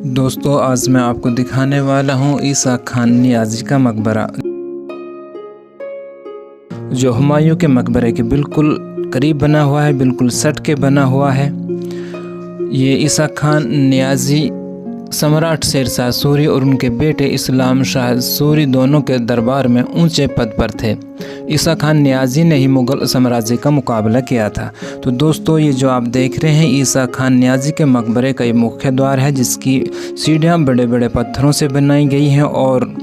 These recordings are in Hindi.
दोस्तों, आज मैं आपको दिखाने वाला हूँ ईसा खान नियाज़ी का मकबरा, जो हुमायूं के मकबरे के बिल्कुल करीब बना हुआ है, बिल्कुल सट के बना हुआ है। ये ईसा खान नियाज़ी सम्राट शेरशाह सूरी और उनके बेटे इस्लाम शाह सूरी दोनों के दरबार में ऊंचे पद पर थे। ईसा खान नियाज़ी ने ही मुग़ल साम्राज्य का मुकाबला किया था। तो दोस्तों, ये जो आप देख रहे हैं ईसा खान नियाज़ी के मकबरे का ये मुख्य द्वार है, जिसकी सीढ़ियाँ बड़े बड़े पत्थरों से बनाई गई हैं। और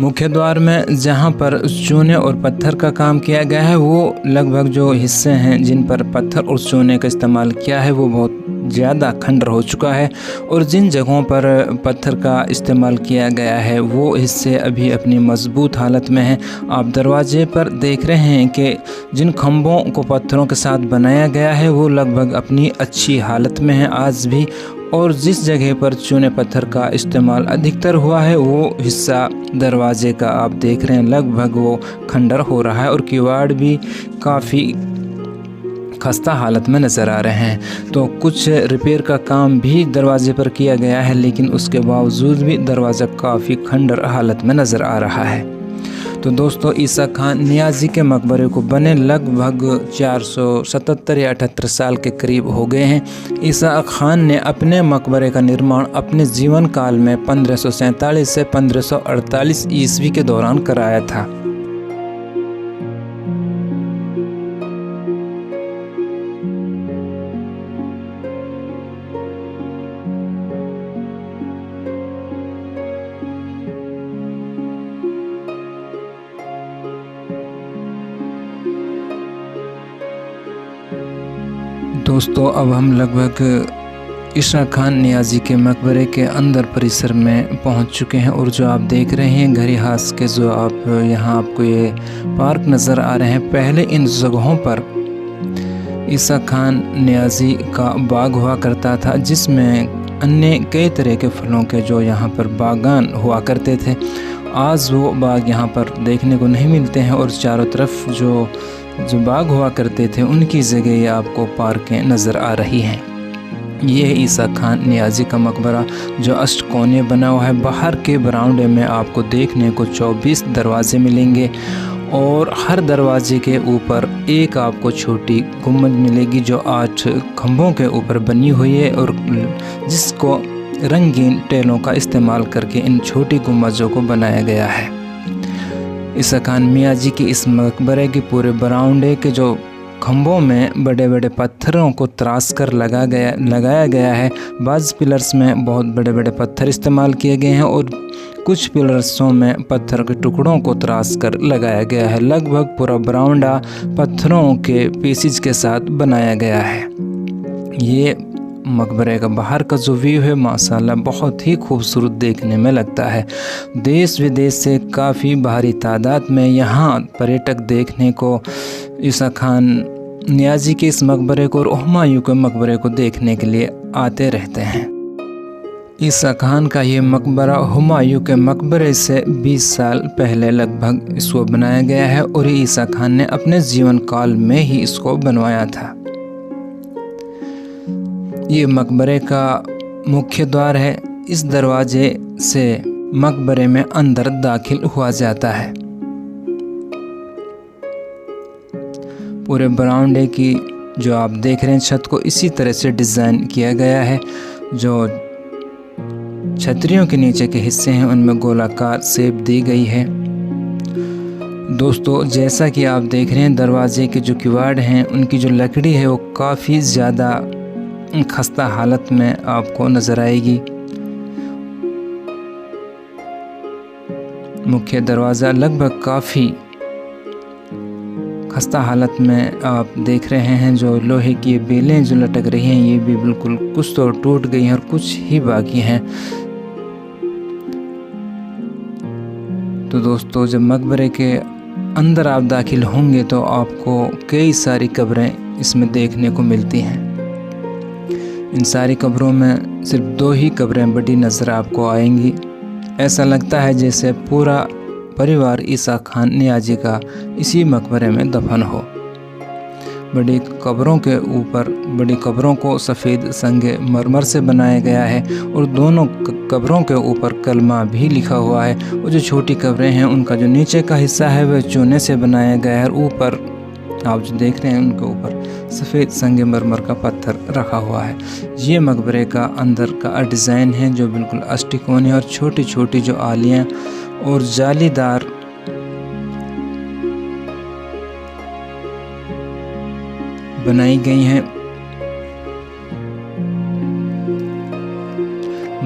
मुख्य द्वार में जहाँ पर चूने और पत्थर का काम किया गया है, वो लगभग जो हिस्से हैं जिन पर पत्थर और चूने का इस्तेमाल किया है वो बहुत ज़्यादा खंडर हो चुका है, और जिन जगहों पर पत्थर का इस्तेमाल किया गया है वो हिस्से अभी अपनी मजबूत हालत में हैं। आप दरवाजे पर देख रहे हैं कि जिन खंभों को पत्थरों के साथ बनाया गया है वो लगभग अपनी अच्छी हालत में है आज भी, और जिस जगह पर चूने पत्थर का इस्तेमाल अधिकतर हुआ है वो हिस्सा दरवाजे का आप देख रहे हैं लगभग वो खंडर हो रहा है, और किवाड़ भी काफ़ी खस्ता हालत में नज़र आ रहे हैं। तो कुछ रिपेयर का काम भी दरवाजे पर किया गया है, लेकिन उसके बावजूद भी दरवाज़ा काफ़ी खंडर हालत में नज़र आ रहा है। तो दोस्तों, ईसा खान नियाज़ी के मकबरे को बने लगभग 477 या 78 साल के करीब हो गए हैं। ईसा खान ने अपने मकबरे का निर्माण अपने जीवन काल में 1547 से 1548 ईस्वी के दौरान कराया था। दोस्तों, अब हम लगभग ईसा खान नियाज़ी के मकबरे के अंदर परिसर में पहुंच चुके हैं, और जो आप देख रहे हैं घड़ी हास के जो आप यहाँ आपको ये पार्क नज़र आ रहे हैं, पहले इन जगहों पर ईसा खान नियाज़ी का बाग हुआ करता था, जिसमें अन्य कई तरह के फलों के जो यहाँ पर बागान हुआ करते थे। आज वो बाग यहाँ पर देखने को नहीं मिलते हैं, और चारों तरफ जो बाग हुआ करते थे उनकी जगह ये आपको पार्कें नज़र आ रही हैं। ये है ईसा खान नियाज़ी का मकबरा, जो अष्टकोणीय बना हुआ है। बाहर के बरामदे में आपको देखने को 24 दरवाजे मिलेंगे, और हर दरवाजे के ऊपर एक आपको छोटी गुम्बद मिलेगी जो 8 खंभों के ऊपर बनी हुई है, और जिसको रंगीन टेलों का इस्तेमाल करके इन छोटी गुम्बदों को बनाया गया है। ईसा खान नियाज़ी के इस मकबरे के पूरे बरामदे के जो खंभों में बड़े बड़े पत्थरों को तराश कर लगाया गया है। बाज़ पिलर्स में बहुत बड़े बड़े पत्थर इस्तेमाल किए गए हैं, और कुछ पिलर्सों में पत्थर के टुकड़ों को तराश कर लगाया गया है। लगभग पूरा बरामदा पत्थरों के पीसेज के साथ बनाया गया है। ये मकबरे का बाहर का जो व्यू है माशाल्लाह बहुत ही खूबसूरत देखने में लगता है। देश विदेश से काफ़ी भारी तादाद में यहाँ पर्यटक देखने को ईसा खान नियाज़ी के इस मकबरे को और हुमायूं के मकबरे को देखने के लिए आते रहते हैं। ईसा खान का ये मकबरा हुमायूं के मकबरे से 20 साल पहले लगभग इसको बनाया गया है, और ईसा खान ने अपने जीवन काल में ही इसको बनवाया था। ये मकबरे का मुख्य द्वार है। इस दरवाजे से मकबरे में अंदर दाखिल हुआ जाता है। पूरे बरामदे की जो आप देख रहे हैं छत को इसी तरह से डिज़ाइन किया गया है। जो छतरियों के नीचे के हिस्से हैं उनमें गोलाकार शेप दी गई है। दोस्तों, जैसा कि आप देख रहे हैं दरवाजे के जो किवाड़ हैं उनकी जो लकड़ी है वो काफ़ी ज़्यादा खस्ता हालत में आपको नज़र आएगी। मुख्य दरवाज़ा लगभग काफ़ी खस्ता हालत में आप देख रहे हैं। जो लोहे की बेलें जो लटक रही हैं ये भी बिल्कुल कुछ तो टूट गई हैं और कुछ ही बाकी हैं। तो दोस्तों, जब मकबरे के अंदर आप दाखिल होंगे तो आपको कई सारी कब्रें इसमें देखने को मिलती हैं। इन सारी कब्रों में सिर्फ 2 ही कब्रें बड़ी नज़र आपको आएंगी। ऐसा लगता है जैसे पूरा परिवार ईसा खान नियाज़ी का इसी मकबरे में दफन हो। बड़ी कब्रों को सफ़ेद संगमरमर से बनाया गया है और दोनों कब्रों के ऊपर कलमा भी लिखा हुआ है। और जो छोटी कब्रें हैं उनका जो नीचे का हिस्सा है वह चूने से बनाया गया है और ऊपर आप जो देख रहे हैं उनके ऊपर सफ़ेद संगमरमर का पत्थर रखा हुआ है। ये मकबरे का अंदर का डिज़ाइन है जो बिल्कुल अष्टकोण है और छोटी छोटी जो आलियाँ और जालीदार बनाई गई हैं।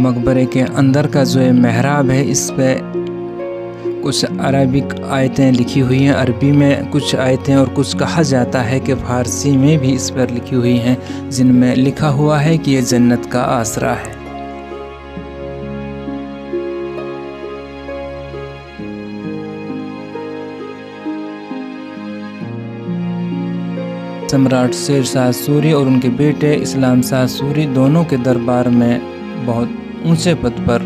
मकबरे के अंदर का जो है मेहराब है, इस पे कुछ अरबिक आयतें लिखी हुई हैं, अरबी में कुछ आयतें और कुछ कहा जाता है कि फ़ारसी में भी इस पर लिखी हुई हैं, जिनमें लिखा हुआ है कि ये जन्नत का आसरा है। सम्राट शेर शाह सूरी और उनके बेटे इस्लाम शाह सूरी दोनों के दरबार में बहुत ऊंचे पद पर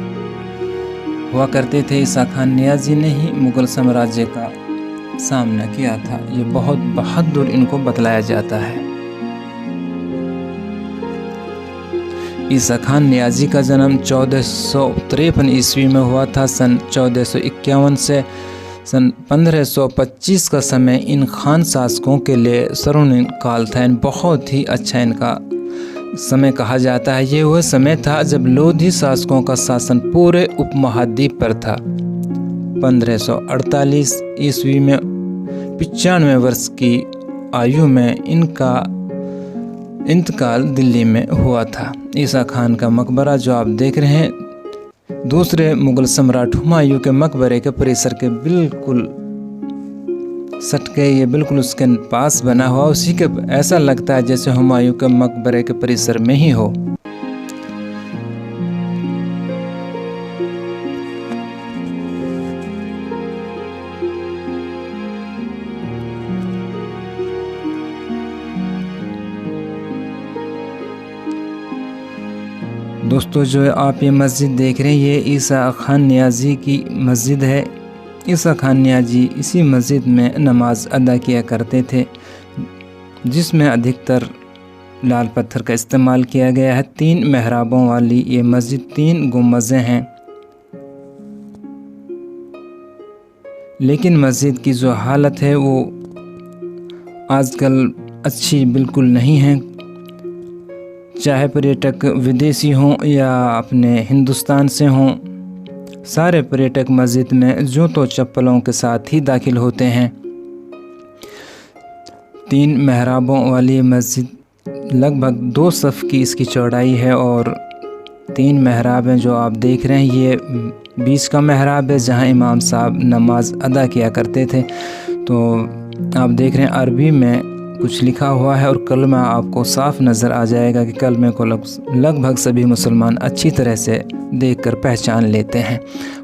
हुआ करते थे। ईसा खान नियाज़ी ने ही मुग़ल साम्राज्य का सामना किया था। ये बहुत बहादुर इनको बतलाया जाता है। ईसा खान नियाज़ी का जन्म 1453 ईस्वी में हुआ था। सन 1451 से सन 1525 का समय इन खान शासकों के लिए स्वर्णिम काल था। बहुत ही अच्छा इनका समय कहा जाता है। ये वह समय था जब लोधी शासकों का शासन पूरे उपमहाद्वीप पर था। 1548 ईस्वी में 95 वर्ष की आयु में इनका इंतकाल दिल्ली में हुआ था। ईसा खान का मकबरा जो आप देख रहे हैं, दूसरे मुग़ल सम्राट हुमायूं के मकबरे के परिसर के बिल्कुल सट के, ये बिल्कुल उसके पास बना हुआ, उसी के ऐसा लगता है जैसे हुमायूं के मकबरे के परिसर में ही हो। दोस्तों जो आप ये मस्जिद देख रहे हैं, ये ईसा खान नियाज़ी की मस्जिद है। ईसा खान नियाज़ी इसी मस्जिद में नमाज अदा किया करते थे, जिसमें अधिकतर लाल पत्थर का इस्तेमाल किया गया है। 3 मेहराबों वाली ये मस्जिद 3 गुंबदें हैं, लेकिन मस्जिद की जो हालत है वो आजकल अच्छी बिल्कुल नहीं है। चाहे पर्यटक विदेशी हों या अपने हिंदुस्तान से हों, सारे पर्यटक मस्जिद में जूतों चप्पलों के साथ ही दाखिल होते हैं। 3 मेहराबों वाली मस्जिद लगभग 2 सफ़ की इसकी चौड़ाई है और 3 मेहराब हैं जो आप देख रहे हैं। ये बीच का मेहराब है जहां इमाम साहब नमाज अदा किया करते थे। तो आप देख रहे हैं अरबी में कुछ लिखा हुआ है और कलमा आपको साफ नज़र आ जाएगा कि कलमे को लगभग सभी मुसलमान अच्छी तरह से देखकर पहचान लेते हैं।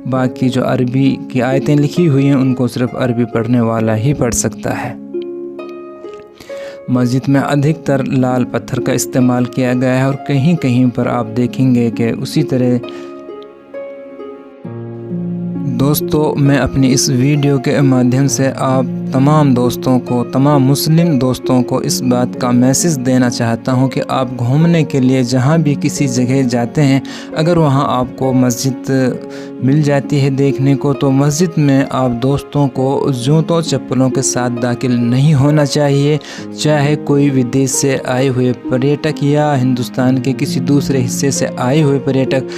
बाकी जो अरबी की आयतें लिखी हुई हैं उनको सिर्फ अरबी पढ़ने वाला ही पढ़ सकता है। मस्जिद में अधिकतर लाल पत्थर का इस्तेमाल किया गया है और कहीं कहीं पर आप देखेंगे कि उसी तरह। दोस्तों मैं अपनी इस वीडियो के माध्यम से आप तमाम दोस्तों को, तमाम मुस्लिम दोस्तों को इस बात का मैसेज देना चाहता हूं कि आप घूमने के लिए जहां भी किसी जगह जाते हैं, अगर वहां आपको मस्जिद मिल जाती है देखने को, तो मस्जिद में आप दोस्तों को जूतों चप्पलों के साथ दाखिल नहीं होना चाहिए। चाहे कोई विदेश से आए हुए पर्यटक या हिंदुस्तान के किसी दूसरे हिस्से से आए हुए पर्यटक,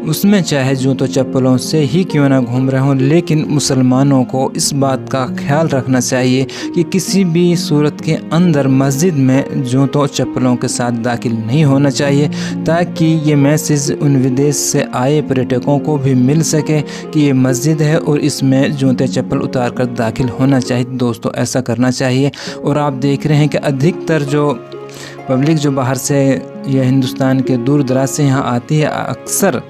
उसमें चाहे जूतों चप्पलों से ही क्यों ना घूम रहे हों, लेकिन मुसलमानों को इस बात का ख्याल रखना चाहिए कि किसी भी सूरत के अंदर मस्जिद में जूतों चप्पलों के साथ दाखिल नहीं होना चाहिए, ताकि ये मैसेज उन विदेश से आए पर्यटकों को भी मिल सके कि ये मस्जिद है और इसमें जूते चप्पल उतार कर दाखिल होना चाहिए। दोस्तों ऐसा करना चाहिए। और आप देख रहे हैं कि अधिकतर जो पब्लिक जो बाहर से या हिंदुस्तान के दूर दराज से यहाँ आती है, अक्सर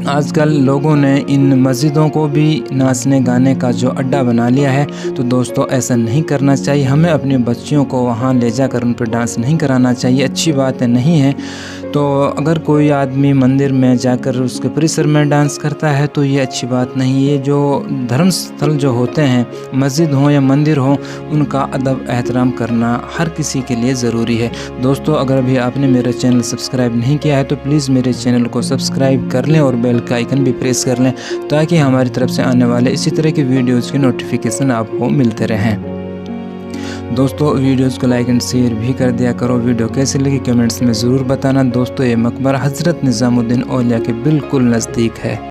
आजकल लोगों ने इन मस्जिदों को भी नाचने गाने का जो अड्डा बना लिया है। तो दोस्तों ऐसा नहीं करना चाहिए। हमें अपने बच्चियों को वहाँ ले जाकर उन पर डांस नहीं कराना चाहिए, अच्छी बात नहीं है। तो अगर कोई आदमी मंदिर में जाकर उसके परिसर में डांस करता है तो ये अच्छी बात नहीं है। जो धर्म स्थल जो होते हैं, मस्जिद हो या मंदिर हो, उनका अदब एहतराम करना हर किसी के लिए ज़रूरी है। दोस्तों, अगर अभी आपने मेरा चैनल सब्सक्राइब नहीं किया है तो प्लीज़ मेरे चैनल को सब्सक्राइब कर लें और बेल का आइकन भी प्रेस कर लें, ताकि हमारी तरफ से आने वाले इसी तरह के वीडियोज़ की नोटिफिकेशन आपको मिलते रहें। दोस्तों, वीडियोज़ को लाइक एंड शेयर भी कर दिया करो। वीडियो कैसे लगी कमेंट्स में ज़रूर बताना। दोस्तों, ये मकबरा हज़रत निज़ामुद्दीन औलिया के बिल्कुल नज़दीक है।